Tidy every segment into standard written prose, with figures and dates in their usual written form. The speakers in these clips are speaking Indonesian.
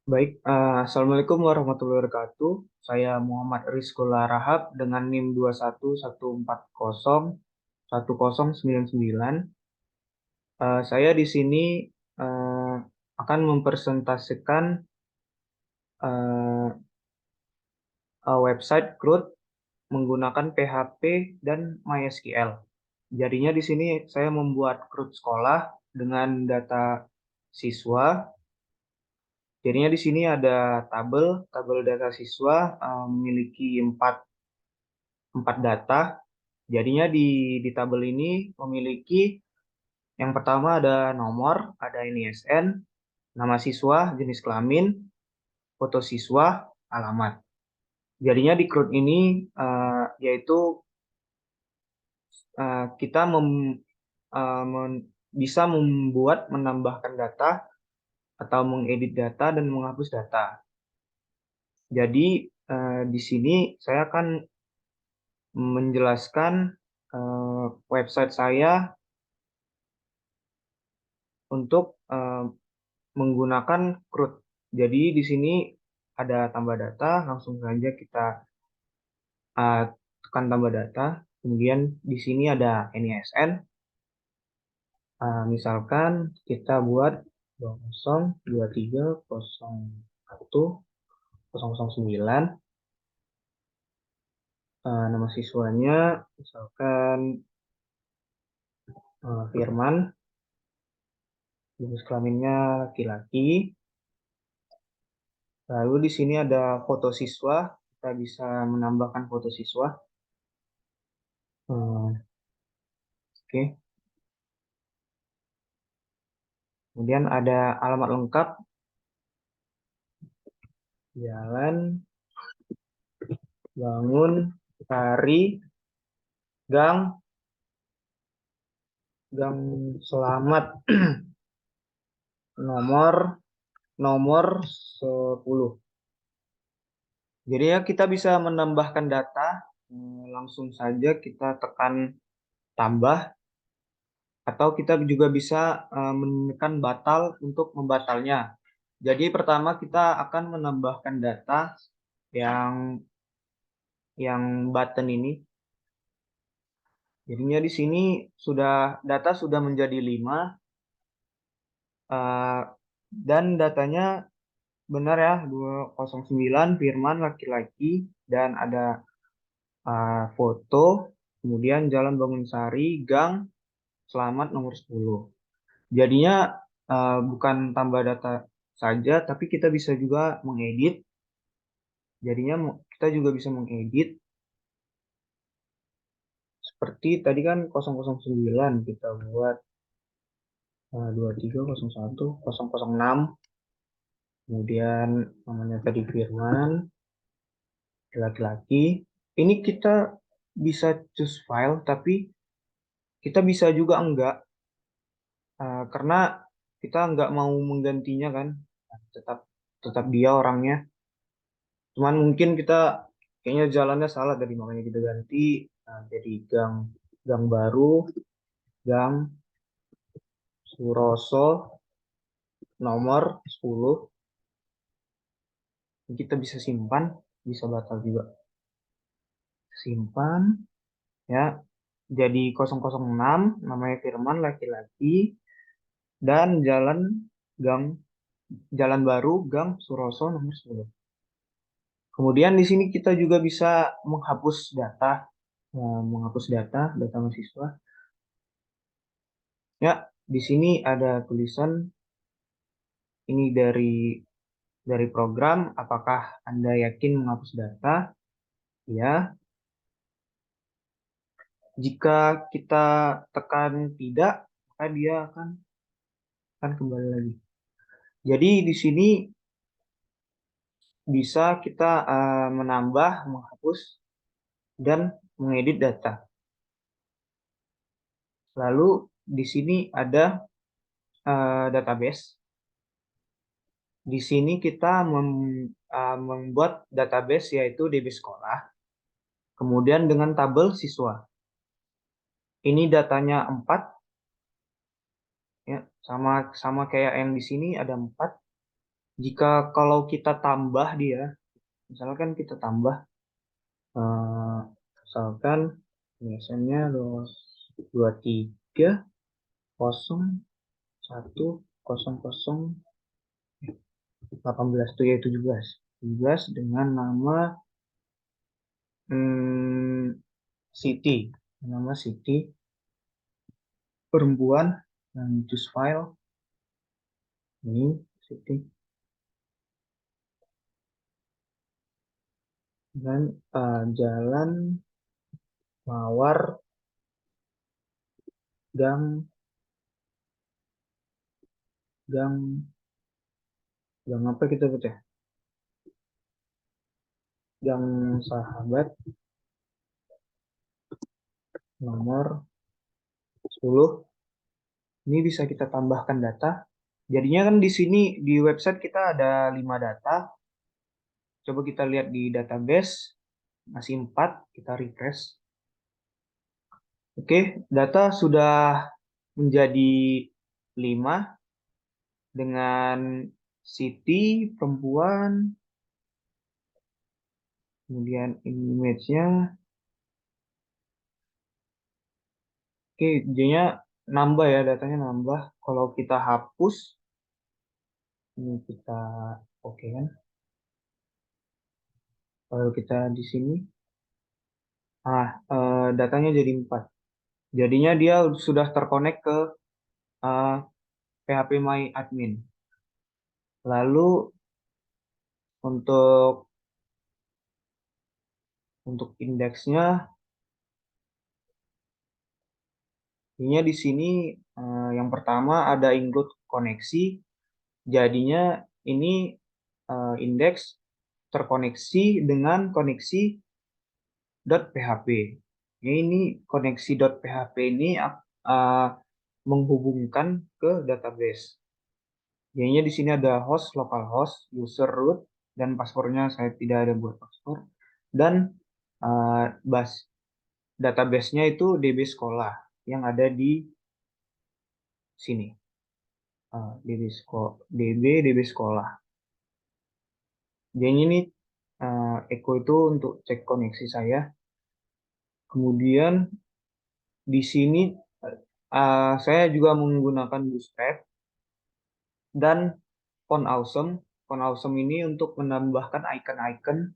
Baik, Assalamualaikum warahmatullahi wabarakatuh. Saya Muhammad Rizkula Rahab dengan NIM 211401099. Saya di sini eh, akan mempresentasikan eh, website CRUD menggunakan PHP dan MySQL. Jadinya di sini saya membuat CRUD sekolah dengan data siswa. Jadinya di sini ada tabel data siswa memiliki empat data. Jadinya di tabel ini memiliki yang pertama ada nomor, ada NISN, nama siswa, jenis kelamin, foto siswa, alamat. Jadinya di CRUD ini yaitu kita bisa membuat menambahkan data atau mengedit data dan menghapus data. Jadi di sini saya akan menjelaskan website saya untuk menggunakan CRUD. Jadi di sini ada tambah data, langsung saja kita uh, tekan tambah data. Kemudian di sini ada NISN. Misalkan kita buat 2023010009. Nama siswanya misalkan Firman, jenis kelaminnya laki-laki. Lalu di sini ada foto siswa, kita bisa menambahkan foto siswa. Oke. Kemudian ada alamat lengkap, Jalan Bangun Sari, Gang Gang Selamat, nomor nomor 10. Jadi ya kita bisa menambahkan data, langsung saja kita tekan tambah, atau kita juga bisa menekan batal untuk membatalnya. Jadi pertama kita akan menambahkan data yang button ini. Jadinya di sini data sudah menjadi 5, dan datanya benar ya, 209 Firman laki-laki, dan ada foto, kemudian Jalan Bangunsari, Gang Selamat nomor 10. Jadinya bukan tambah data saja, tapi kita bisa juga mengedit. Jadinya kita juga bisa mengedit seperti tadi kan 009 kita buat 23010006. Kemudian namanya tadi Firman, laki-laki. Ini kita bisa choose file, tapi kita bisa juga enggak, karena kita enggak mau menggantinya kan, tetap tetap dia orangnya. Cuman mungkin kita kayaknya jalannya salah tadi, makanya kita ganti jadi gang gang baru, Gang Suroso nomor 10. Kita bisa simpan, bisa batal juga. Simpan ya. Jadi 006 namanya Firman laki-laki, dan Gang Jalan Baru Gang Suroso nomor 10. Kemudian di sini kita juga bisa menghapus data, data mahasiswa. Ya, di sini ada tulisan ini dari program, apakah Anda yakin menghapus data? Ya, jika kita tekan tidak, maka dia akan kembali lagi. Jadi di sini bisa kita menambah, menghapus, dan mengedit data. Lalu di sini ada database. Di sini kita membuat database yaitu DB sekolah, kemudian dengan tabel siswa. Ini datanya 4, ya, sama sama kayak yang di sini ada 4. Jika kalau kita tambah dia, misalkan kita tambah, misalkan biasanya 23 kosong 1 kosong kosong 18 tuh ya 17 dengan nama Siti, nama Siti perempuan, dan choose file ini Siti, dan jalan Mawar gang gang gang apa kita baca, gang Sahabat nomor 10. Ini bisa kita tambahkan data. Jadinya kan di sini di website kita ada 5 data. Coba kita lihat di database masih 4, kita refresh. Oke, data sudah menjadi 5 dengan Siti perempuan, kemudian image-nya. Oke, jadinya nambah ya, datanya nambah. Kalau kita hapus, ini kita oke kan? Kalau kita di sini, datanya jadi 4. Jadinya dia sudah terkonek ke eh, PHP My Admin. Lalu untuk indeksnya, ini di sini yang pertama ada include koneksi. Jadinya ini indeks terkoneksi dengan koneksi .php. Ini koneksi .php ini uh, menghubungkan ke database. Jadinya di sini ada host, localhost, user root, dan passwordnya saya tidak ada buat password. Dan bus database-nya itu DB sekolah yang ada di sini. DB sekolah. Jadi ini echo itu untuk cek koneksi saya. Kemudian di sini saya juga menggunakan Bootstrap dan Font Awesome. Font Awesome ini untuk menambahkan icon-icon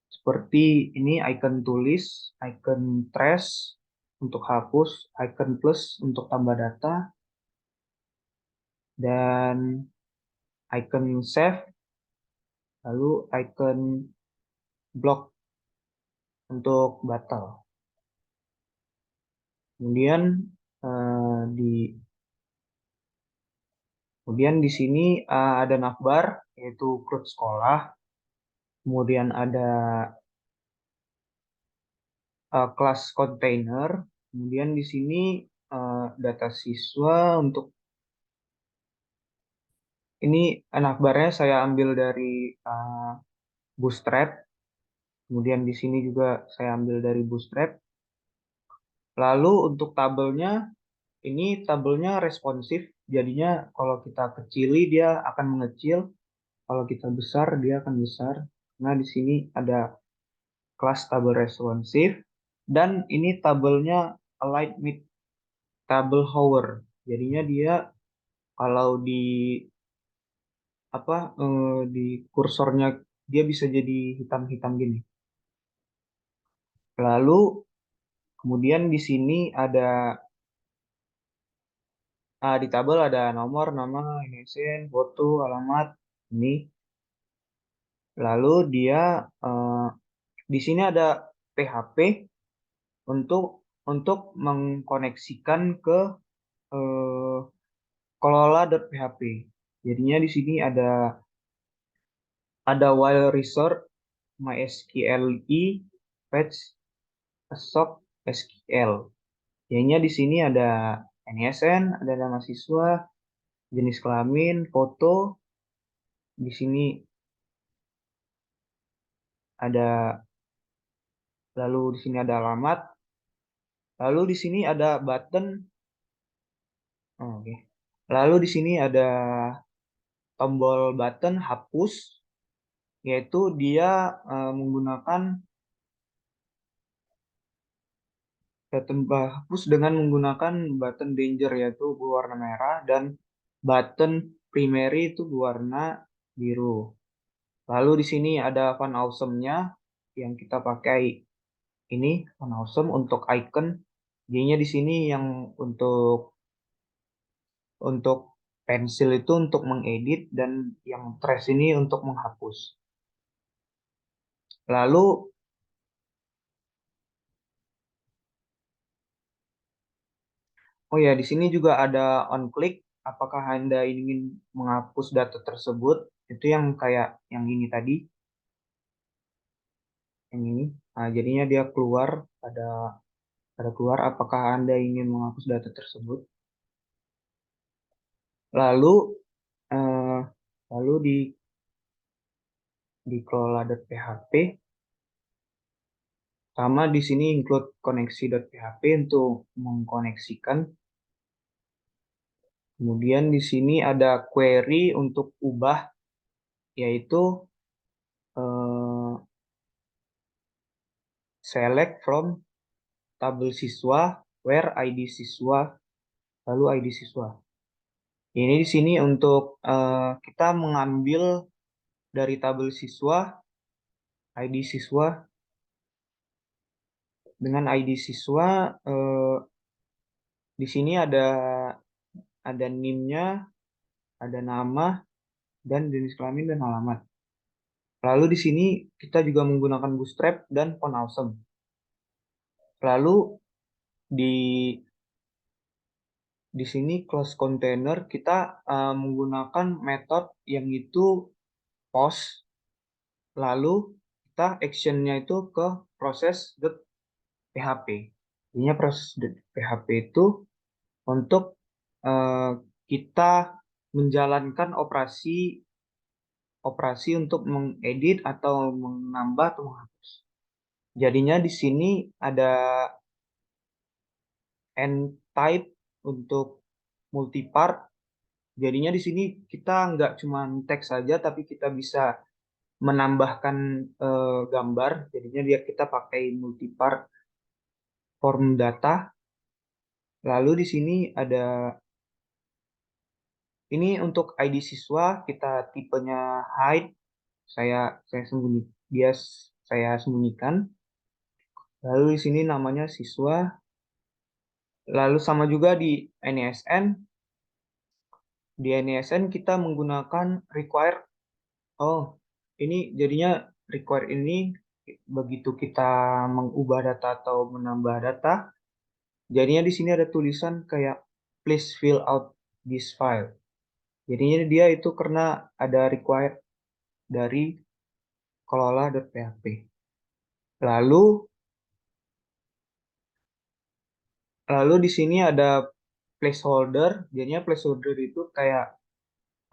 seperti ini, icon tulis, icon trash untuk hapus, icon plus untuk tambah data, dan icon save, lalu icon block untuk batal. Kemudian eh, di kemudian di sini ada navbar yaitu CRUD sekolah. Kemudian ada kelas container. Kemudian di sini data siswa untuk ini navbarnya saya ambil dari Bootstrap. Kemudian di sini juga saya ambil dari Bootstrap. Lalu untuk tabelnya, ini tabelnya responsif. Jadinya kalau kita kecili dia akan mengecil. Kalau kita besar dia akan besar. Nah di sini ada kelas tabel responsif. Dan ini tabelnya align with table hover. Jadinya dia kalau di kursornya dia bisa jadi hitam-hitam gini. Lalu kemudian di sini ada di tabel ada nomor, nama, ISIN, foto, alamat ini. Lalu dia di sini ada PHP untuk mengkoneksikan ke eh, kelola.php. Jadinya di sini ada while resort MySQLi fetch assoc SQL. Jadinya di sini ada NISN, ada nama siswa, jenis kelamin, foto. Di sini ada lalu di sini ada alamat. Lalu di sini ada button. Oh, oke. Lalu di sini ada tombol button hapus, yaitu dia menggunakan button hapus dengan menggunakan button danger yaitu berwarna merah dan button primary itu berwarna biru. Lalu di sini ada Van Awesome-nya yang kita pakai ini Van Awesome untuk icon. Jadinya di sini yang untuk pensil itu untuk mengedit dan yang trace ini untuk menghapus. Lalu oh ya, di sini juga ada on click. Apakah Anda ingin menghapus data tersebut? Itu yang kayak yang ini tadi, yang ini. Nah, jadinya dia keluar, ada keluar. Apakah Anda ingin menghapus data tersebut? Lalu, eh, lalu di kelola.php, sama di sini include koneksi.php untuk mengkoneksikan. Kemudian di sini ada query untuk ubah, yaitu eh, select from tabel siswa, where ID siswa, lalu ID siswa. Ini di sini untuk kita mengambil dari tabel siswa, ID siswa, dengan ID siswa, di sini ada NIM-nya, ada nama, dan jenis kelamin dan alamat. Lalu di sini kita juga menggunakan Bootstrap dan Font Awesome. Lalu di di sini close container kita menggunakan metode yang itu post, lalu kita actionnya itu ke proses.php. Ini proses.php itu untuk eh, kita menjalankan operasi operasi untuk mengedit atau menambah atau menghapus. Jadinya di sini ada end type untuk multipart. Jadinya di sini kita nggak cuma teks saja, tapi kita bisa menambahkan gambar. Jadinya dia kita pakai multipart form data. Lalu di sini ada ini untuk ID siswa, kita tipenya hide. Saya sembunyi dia saya sembunyikan. Lalu di sini namanya siswa. Lalu sama juga di NISN. Di NISN kita menggunakan require. Oh, ini jadinya require ini begitu kita mengubah data atau menambah data, jadinya di sini ada tulisan kayak please fill out this file. Jadinya dia itu karena ada require dari kelola.php. Lalu lalu di sini ada placeholder. Jadinya placeholder itu kayak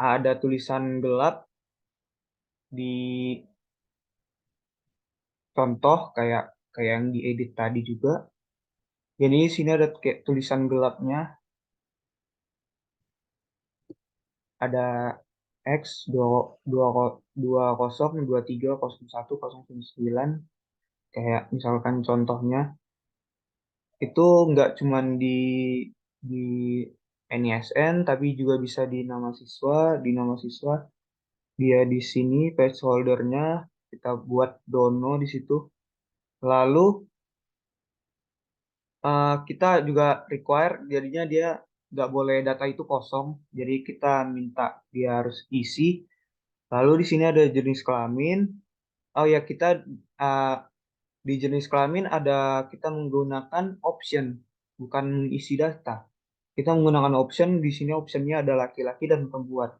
ada tulisan gelap di contoh kayak kayak yang diedit tadi juga. Jadi di sini ada kayak tulisan gelapnya, ada X 202309 kayak misalkan contohnya itu nggak cuman di NISN tapi juga bisa di nama siswa, dia di sini placeholdernya kita buat dono di situ. Lalu kita juga require jadinya dia nggak boleh data itu kosong, jadi kita minta dia harus isi. Lalu di sini ada jenis kelamin. Oh ya, kita uh, di jenis kelamin ada kita menggunakan option, bukan mengisi data. Kita menggunakan option, di sini optionnya ada laki-laki dan perempuan.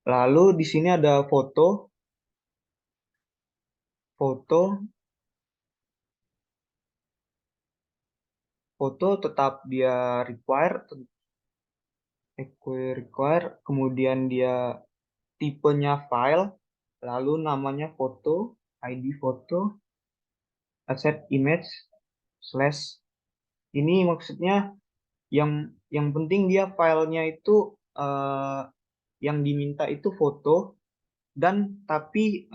Lalu di sini ada foto, foto, foto tetap dia require, require, kemudian dia tipenya file, lalu namanya foto, ID foto, asset image, slash. Ini maksudnya yang penting dia filenya itu yang diminta itu foto dan tapi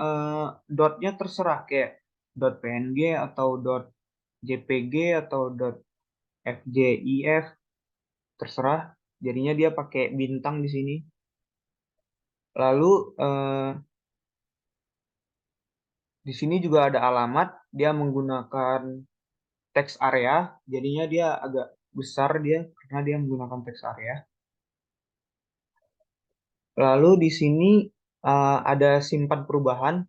dotnya terserah kayak dot .png atau dot .jpg atau dot .fjif terserah. Jadinya dia pakai bintang di sini. Lalu di sini juga ada alamat. Dia menggunakan text area. Jadinya dia agak besar dia karena dia menggunakan text area. Lalu di sini ada simpan perubahan,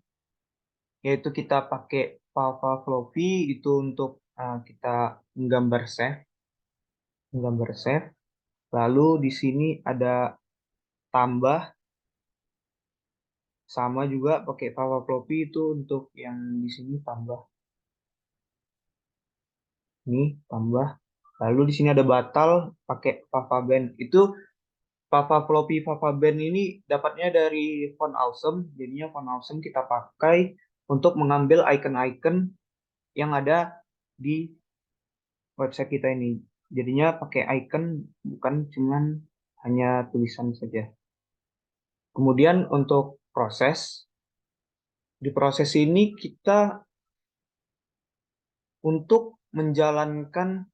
yaitu kita pakai Pava Floppy itu untuk kita menggambar save. Lalu di sini ada tambah, sama juga pakai Pava Floppy itu untuk yang di sini tambah. Ini tambah. Lalu di sini ada batal pakai Pava Band. Itu Pava Floppy Pava Band ini dapatnya dari Font Awesome. Jadinya Font Awesome kita pakai untuk mengambil icon-icon yang ada di website kita ini. Jadinya pakai icon, bukan cuman hanya tulisan saja. Kemudian untuk di proses ini kita untuk menjalankan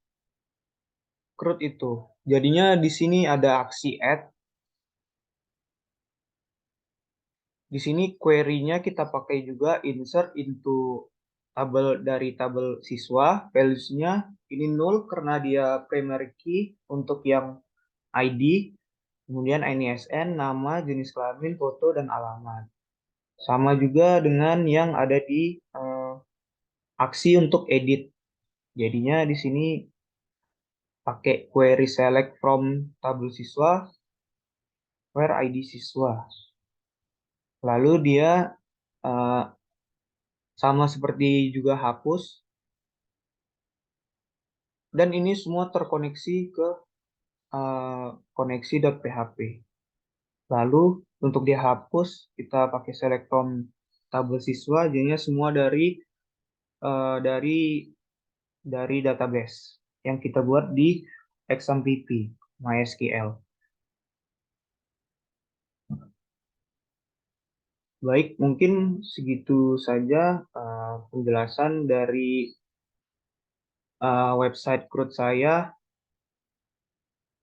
CRUD itu. Jadinya di sini ada aksi add. Di sini query-nya kita pakai juga insert into tabel dari tabel siswa. Values-nya ini null karena dia primary key untuk yang ID. Kemudian INISN, nama, jenis kelamin, foto, dan alamat. Sama juga dengan yang ada di aksi untuk edit. Jadinya di sini pakai query select from tabel siswa, where ID siswa. Lalu dia uh, sama seperti juga hapus. Dan ini semua terkoneksi ke koneksi.php. Lalu untuk dihapus, kita pakai select from tabel siswa, jadinya semua uh, dari dari database yang kita buat di XMPP MySQL. Baik, mungkin segitu saja penjelasan dari website CRUD saya.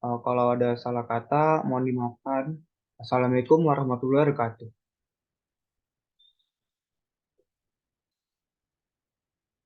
Kalau ada salah kata, mohon dimaafkan. Assalamualaikum warahmatullahi wabarakatuh.